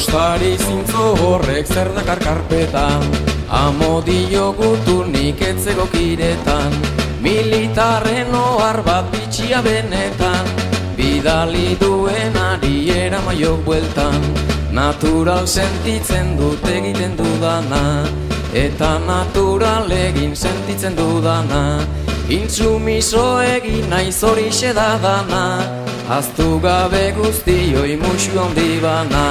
Postari zintzo horrek zer dakar karpetan, amodio guturnik etzego kiretan, militarren ohar bat bitxia benetan, bidali duenari eramaiok bueltan, natural sentitzen dut egiten dudana, eta natural egin sentitzen dudana, intsumiso egin naiz horixe da dana, ahaztu gabe guztioi musu handi bana.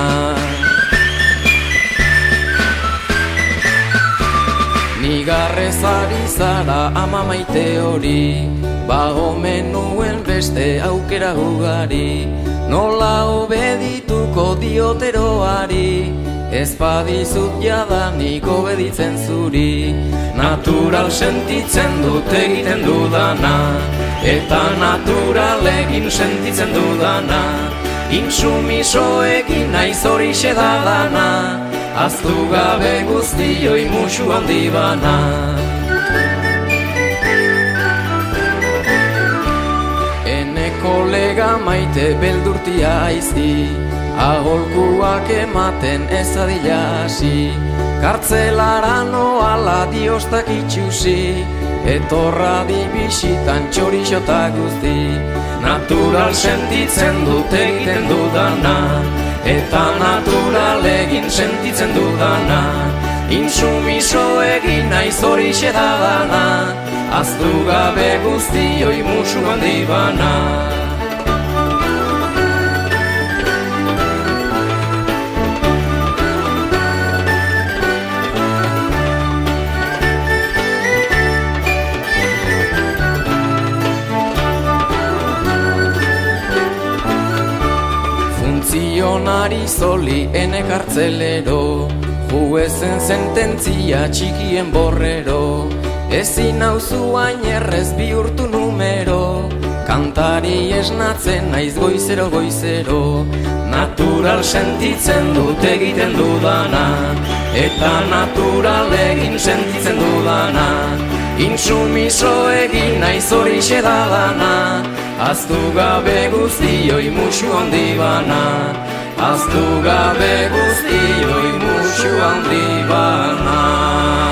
Nigarrez ari zara ama maite hori, ba omen nuen beste aukera ugari, nola obedituko dioteroari, ez badizut jadanik obeditzen zuri, natural sentitzen dut egiten dudana, eta natural egin sentitzen dudana, intsumiso egin naiz horixe da dana, ahaztu gabe guztioi musu handi bana. Ene kolega maite beldurtia aizi, aholkuak ematen ez adila hasi, kartzelara noala diostak itxusi, etorra di bisitan txorixota guzti, natural sentitzen dut egiten dudana, eta natural egin sentitzen dudana, intsumiso egin naiz horixe da dana, ahaztu gabe guztioi musu handi bana. Funtzionari zoli ene kartzelero, juezen sententzia txikien borrero, ezin nauzu hain errez bihurtu numero, kantari esnatzen naiz goizero goizero, natural sentitzen dut egiten dudana, eta natural egin sentitzen dudana, intsumiso egin naiz horixe da dana, ahaztu gabe guztioi musu handi bana, ahaztu gabe guztioi musu handi bana.